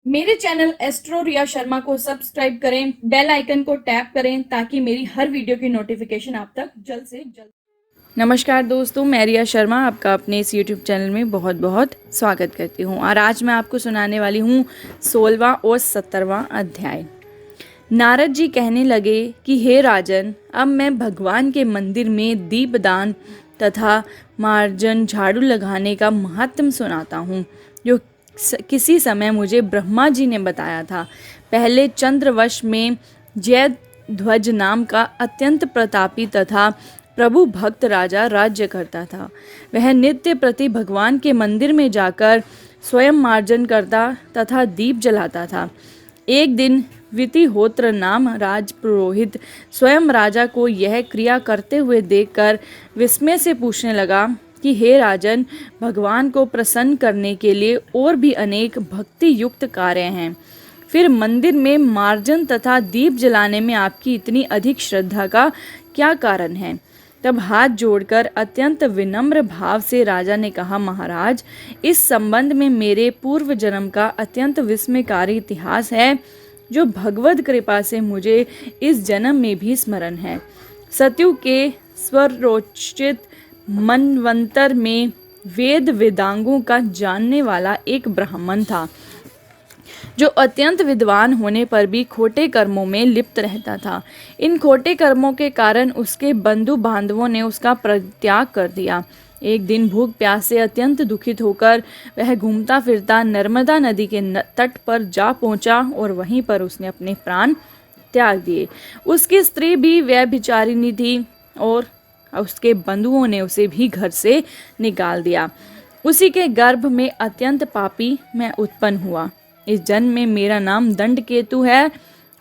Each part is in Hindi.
मेरे चैनल एस्ट्रो रिया शर्मा को सब्सक्राइब करें, बेल आइकन को टैप करें ताकि मेरी हर वीडियो की नोटिफिकेशन आप तक जल्द से जल्द। नमस्कार दोस्तों, मैं रिया शर्मा आपका अपने इस यूट्यूब चैनल में बहुत बहुत स्वागत करती हूँ। और आज मैं आपको सुनाने वाली हूँ 16वां और 17वां अध्याय। नारद जी कहने लगे कि हे राजन, अब मैं भगवान के मंदिर में दीपदान तथा मार्जन झाड़ू लगाने का महात्म सुनाता हूँ, जो किसी समय मुझे ब्रह्मा जी ने बताया था। पहले चंद्रवश में जयध्वज नाम का अत्यंत प्रतापी तथा प्रभु भक्त राजा राज्य करता था। वह नित्य प्रति भगवान के मंदिर में जाकर स्वयं मार्जन करता तथा दीप जलाता था। एक दिन वितिहोत्र नाम राज पुरोहित स्वयं राजा को यह क्रिया करते हुए देखकर विस्मय से पूछने लगा कि हे राजन, भगवान को प्रसन्न करने के लिए और भी अनेक भक्ति युक्त कार्य हैं, फिर मंदिर में मार्जन तथा दीप जलाने में आपकी इतनी अधिक श्रद्धा का क्या कारण है? तब हाथ जोड़कर अत्यंत विनम्र भाव से राजा ने कहा, महाराज, इस संबंध में मेरे पूर्व जन्म का अत्यंत विस्मयकारी इतिहास है, जो भगवद कृपा से मुझे इस जन्म में भी स्मरण है। सत्यु के स्वरोचित मनवंतर में वेद वेदांगों का जानने वाला एक ब्राह्मण था, जो अत्यंत विद्वान होने पर भी खोटे कर्मों में लिप्त रहता था। इन खोटे कर्मों के कारण उसके बंधु बांधवों ने उसका परित्याग कर दिया। एक दिन भूख प्यास से अत्यंत दुखित होकर वह घूमता फिरता नर्मदा नदी के तट पर जा पहुंचा और वहीं पर उसने अपने प्राण त्याग दिए। उसकी स्त्री भी व्यभिचारिणी थी और उसके बंधुओं ने उसे भी घर से निकाल दिया। उसी के गर्भ में अत्यंत पापी मैं उत्पन्न हुआ। इस जन्म में मेरा नाम दंडकेतु है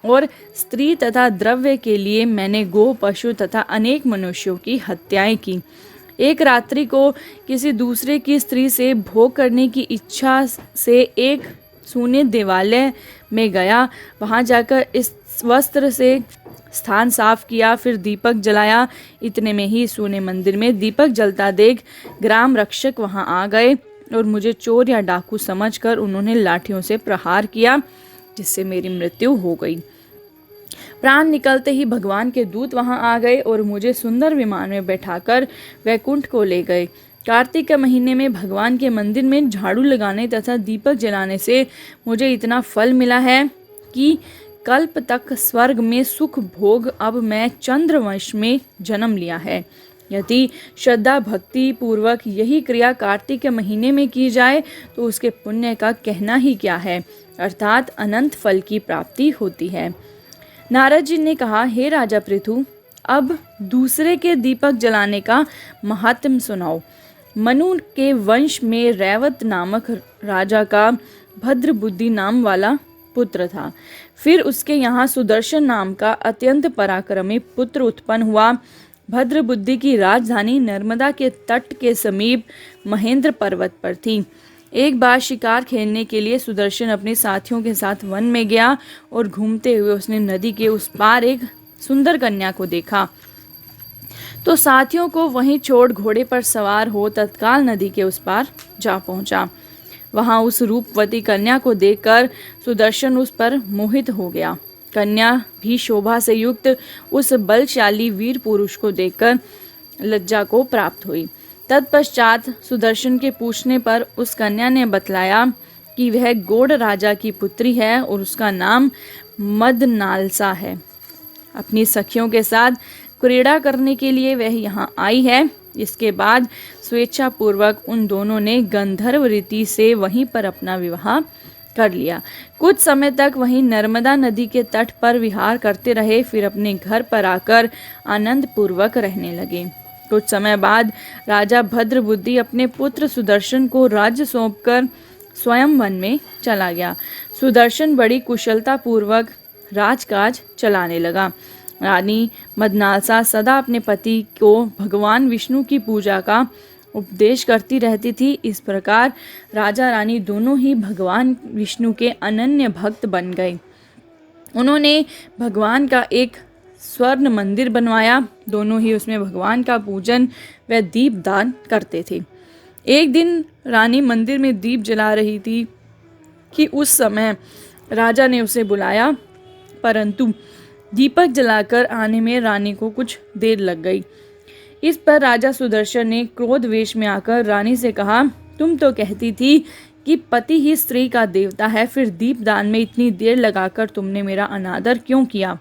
और स्त्री तथा द्रव्य के लिए मैंने गो, पशु तथा अनेक मनुष्यों की हत्याएं की। एक रात्रि को किसी दूसरे की स्त्री से भोग करने की इच्छा से एक सूने देवालय में गया। वहां जाकर इस वस्त्र से स्थान साफ किया, फिर दीपक जलाया। इतने में ही सूने मंदिर में दीपक जलता देख ग्राम रक्षक वहां आ गए और मुझे चोर या डाकू समझकर उन्होंने लाठियों से प्रहार किया, जिससे मेरी मृत्यु हो गई। प्राण निकलते ही भगवान के दूत वहां आ गए और मुझे सुंदर विमान में बैठाकर वैकुंठ को ले गए। कार्तिक के महीने में भगवान के मंदिर में झाड़ू लगाने तथा दीपक जलाने से मुझे इतना फल मिला है कि कल्प तक स्वर्ग में सुख भोग अब मैं चंद्रवंश में जन्म लिया है। यदि श्रद्धा भक्ति पूर्वक यही क्रिया कार्तिक के महीने में की जाए तो उसके पुण्य का कहना ही क्या है, अर्थात अनंत फल की प्राप्ति होती है। नारद जी ने कहा, हे राजा पृथु, अब दूसरे के दीपक जलाने का महात्म सुनाओ। मनु के वंश में रैवत नामक राजा का भद्र बुद्धि नाम वाला पुत्र था। फिर उसके यहाँ सुदर्शन नाम का अत्यंत पराक्रमी पुत्र उत्पन्न हुआ। भद्र बुद्धि की राजधानी नर्मदा के तट के समीप महेंद्र पर्वत पर थी। एक बार शिकार खेलने के लिए सुदर्शन अपने साथियों के साथ वन में गया और घूमते हुए उसने नदी के उस पार एक सुंदर कन्या को देखा, तो साथियों को वहीं छोड़ घोड़े पर सवार हो तत्काल नदी के उस पार जा पहुंचा। वहां उस रूपवती कन्या को देखकर सुदर्शन उस पर मोहित हो गया। कन्या भी शोभा से युक्त उस बलशाली वीर पुरुष को देखकर लज्जा को प्राप्त हुई। तत्पश्चात सुदर्शन के पूछने पर उस कन्या ने बतलाया कि वह गौड़ राजा की पुत्री है और उसका नाम मदनालसा है। अपनी सखियों के साथ क्रीड़ा करने के लिए वह यहाँ आई है। इसके बाद स्वेच्छा पूर्वक उन दोनों ने गंधर्व रीति से वहीं पर अपना विवाह कर लिया। कुछ समय तक वहीं नर्मदा नदी के तट पर विहार करते रहे, फिर अपने घर पर आकर आनंद पूर्वक रहने लगे। कुछ समय बाद राजा भद्र बुद्धि अपने पुत्र सुदर्शन को राज्य सौंपकर स्वयं वन में चला गया। सुदर्शन बड़ी कुशलता पूर्वक राजकाज चलाने लगा। रानी मदनालसा सदा अपने पति को भगवान विष्णु की पूजा का उपदेश करती रहती थी। इस प्रकार राजा रानी दोनों ही भगवान विष्णु के अनन्य भक्त बन गए। उन्होंने भगवान का एक स्वर्ण मंदिर बनवाया। दोनों ही उसमें भगवान का पूजन व दीपदान करते थे। एक दिन रानी मंदिर में दीप जला रही थी कि उस समय राजा ने उसे बुलाया, परंतु दीपक जलाकर आने में रानी को कुछ देर लग गई। इस पर राजा सुदर्शन ने क्रोध वेश में आकर रानी से कहा, तुम तो कहती थी कि पति ही स्त्री का देवता है, फिर दीपदान में इतनी देर लगाकर तुमने मेरा अनादर क्यों किया?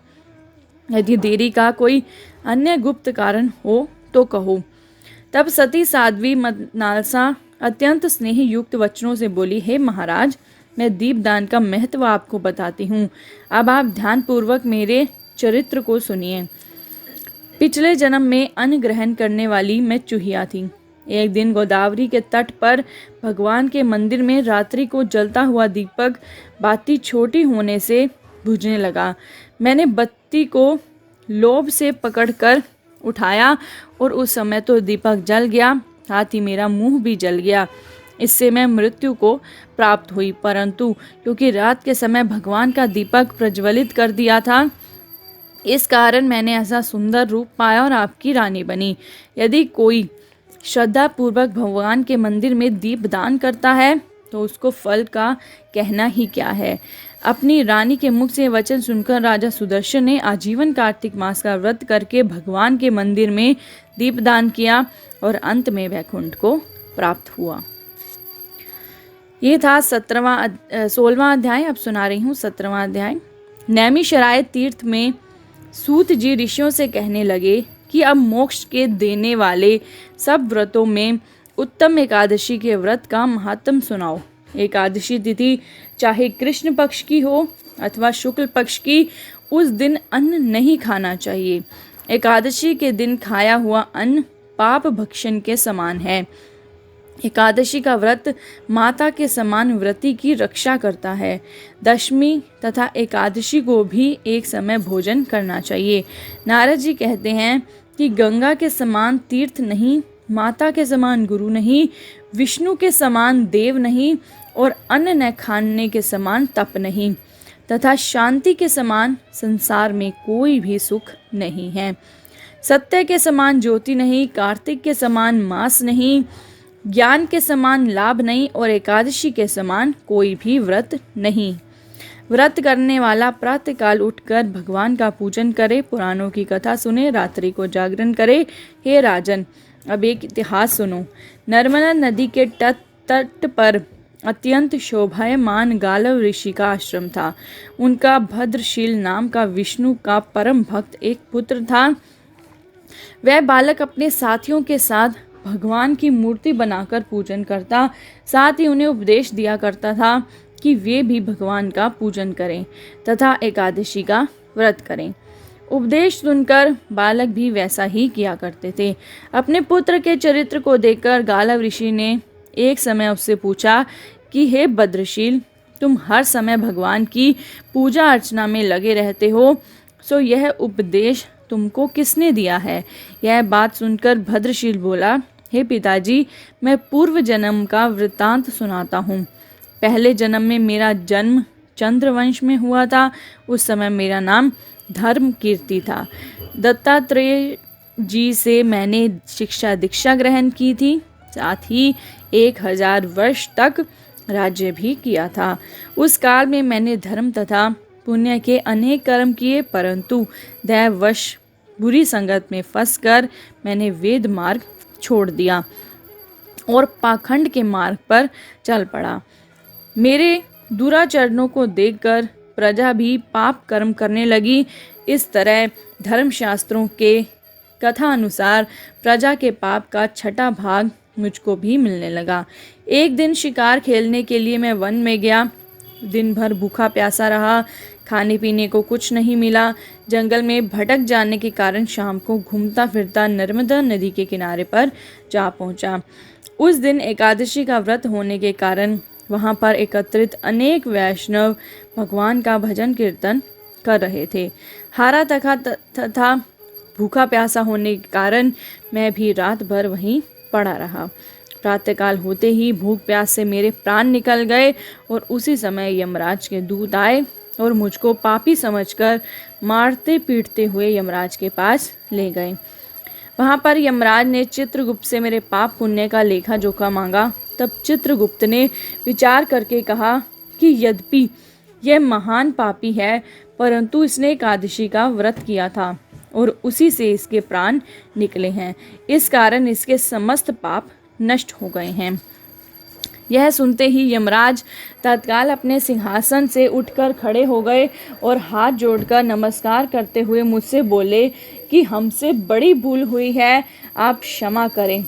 यदि देरी का कोई अन्य गुप्त कारण हो तो कहो। तब सती साध्वी नालसा अत्यंत स्नेही युक्त वचनों से बोली, हे महाराज, मैं दीपदान का महत्व आपको बताती हूँ। अब आप ध्यानपूर्वक मेरे चरित्र को सुनिए। पिछले जन्म में अन्न ग्रहण करने वाली मैं चूहिया थी। एक दिन गोदावरी के तट पर भगवान के मंदिर में रात्रि को जलता हुआ दीपक बाती छोटी होने से बुझने लगा। मैंने बत्ती को लोभ से पकड़कर उठाया और उस समय तो दीपक जल गया, साथ ही मेरा मुंह भी जल गया। इससे मैं मृत्यु को प्राप्त हुई, परंतु क्योंकि रात के समय भगवान का दीपक प्रज्वलित कर दिया था, इस कारण मैंने ऐसा सुंदर रूप पाया और आपकी रानी बनी। यदि कोई श्रद्धा पूर्वक भगवान के मंदिर में दीप दान करता है तो उसको फल का कहना ही क्या है। अपनी रानी के मुख से वचन सुनकर राजा सुदर्शन ने आजीवन कार्तिक मास का व्रत करके भगवान के मंदिर में दीपदान किया और अंत में वैकुंठ को प्राप्त हुआ। ये था 16वां अध्याय। अब सुना रही हूँ 17वां अध्याय। नैमिषारण्य तीर्थ में सूत जी ऋषियों से कहने लगे कि अब मोक्ष के देने वाले सब व्रतों में उत्तम एकादशी के व्रत का महात्म सुनाओ। एकादशी तिथि चाहे कृष्ण पक्ष की हो अथवा शुक्ल पक्ष की, उस दिन अन्न नहीं खाना चाहिए। एकादशी के दिन खाया हुआ अन्न पाप भक्षण के समान है। एकादशी का व्रत माता के समान व्रती की रक्षा करता है। दशमी तथा एकादशी को भी एक समय भोजन करना चाहिए। नारद जी कहते हैं कि गंगा के समान तीर्थ नहीं, माता के समान गुरु नहीं, विष्णु के समान देव नहीं और अन्न न खाने के समान तप नहीं, तथा शांति के समान संसार में कोई भी सुख नहीं है। सत्य के समान ज्योति नहीं, कार्तिक के समान मास नहीं, ज्ञान के समान लाभ नहीं और एकादशी के समान कोई भी व्रत नहीं। व्रत करने वाला प्रातःकाल उठकर भगवान का पूजन करे, पुराणों की कथा सुने, रात्रि को जागरण करे। हे राजन, अब एक इतिहास सुनो। नर्मदा नदी के तट पर अत्यंत शोभायमान गालव ऋषि का आश्रम था। उनका भद्रशील नाम का विष्णु का परम भक्त एक पुत्र था। वह बालक अपने साथियों के साथ भगवान की मूर्ति बनाकर पूजन करता, साथ ही उन्हें उपदेश दिया करता था कि वे भी भगवान का पूजन करें तथा एकादशी का व्रत करें। उपदेश सुनकर बालक भी वैसा ही किया करते थे। अपने पुत्र के चरित्र को देखकर गालव ऋषि ने एक समय उससे पूछा कि हे भद्रशील, तुम हर समय भगवान की पूजा अर्चना में लगे रहते हो, सो यह उपदेश तुमको किसने दिया है? यह बात सुनकर भद्रशील बोला, हे पिताजी, मैं पूर्व जन्म का वृत्तांत सुनाता हूँ। पहले जन्म में मेरा जन्म चंद्रवंश में हुआ था। उस समय मेरा नाम धर्म कीर्ति था। दत्तात्रेय जी से मैंने शिक्षा दीक्षा ग्रहण की थी, साथ ही 1000 वर्ष तक राज्य भी किया था। उस काल में मैंने धर्म तथा पुण्य के अनेक कर्म किए, परंतु दैववश बुरी संगत में फंसकर मैंने वेद मार्ग छोड़ दिया और पाखंड के मार्ग पर चल पड़ा। मेरे दुराचरणों को देखकर प्रजा भी पाप कर्म करने लगी। इस तरह धर्मशास्त्रों के कथा अनुसार प्रजा के पाप का 6वां भाग मुझको भी मिलने लगा। एक दिन शिकार खेलने के लिए मैं वन में गया। दिन भर भूखा प्यासा रहा, खाने पीने को कुछ नहीं मिला। जंगल में भटक जाने के कारण शाम को घूमता फिरता नर्मदा नदी के किनारे पर जा पहुंचा। उस दिन एकादशी का व्रत होने के कारण वहां पर एकत्रित अनेक वैष्णव भगवान का भजन कीर्तन कर रहे थे। हारा तथा भूखा प्यासा होने के कारण मैं भी रात भर वहीं पड़ा रहा। प्रातःकाल होते ही भूख प्यास से मेरे प्राण निकल गए और उसी समय यमराज के दूत आए और मुझको पापी समझकर मारते पीटते हुए यमराज के पास ले गए। वहाँ पर यमराज ने चित्रगुप्त से मेरे पाप पुण्य का लेखा जोखा मांगा। तब चित्रगुप्त ने विचार करके कहा कि यद्यपि यह महान पापी है, परंतु इसने एकादशी का व्रत किया था और उसी से इसके प्राण निकले हैं। इस कारण इसके समस्त पाप नष्ट हो गए हैं। यह सुनते ही यमराज तत्काल अपने सिंहासन से उठकर खड़े हो गए और हाथ जोड़कर नमस्कार करते हुए मुझसे बोले कि हमसे बड़ी भूल हुई है, आप क्षमा करें।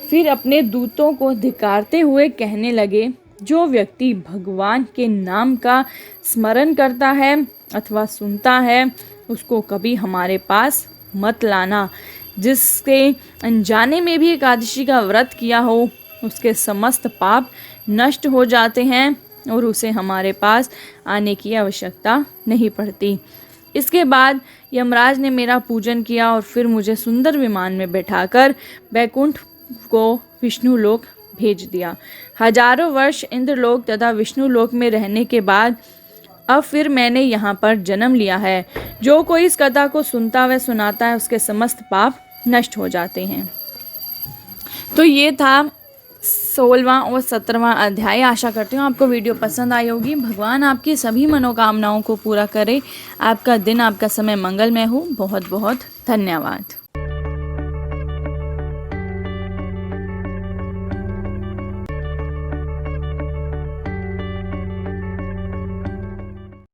फिर अपने दूतों को धिक्कारते हुए कहने लगे, जो व्यक्ति भगवान के नाम का स्मरण करता है अथवा सुनता है, उसको कभी हमारे पास मत लाना। जिसके अनजाने में भी एकादशी का व्रत किया हो, उसके समस्त पाप नष्ट हो जाते हैं और उसे हमारे पास आने की आवश्यकता नहीं पड़ती। इसके बाद यमराज ने मेरा पूजन किया और फिर मुझे सुंदर विमान में बैठाकर बैकुंठ को विष्णुलोक भेज दिया। हजारों वर्ष इंद्रलोक तथा विष्णुलोक में रहने के बाद अब फिर मैंने यहाँ पर जन्म लिया है। जो कोई इस कथा को सुनता व सुनाता है, उसके समस्त पाप नष्ट हो जाते हैं। तो ये था 16वां और 17वां अध्याय। आशा करती हूँ आपको वीडियो पसंद आई होगी। भगवान आपकी सभी मनोकामनाओं को पूरा करे। आपका दिन, आपका समय मंगलमय हो। बहुत बहुत धन्यवाद।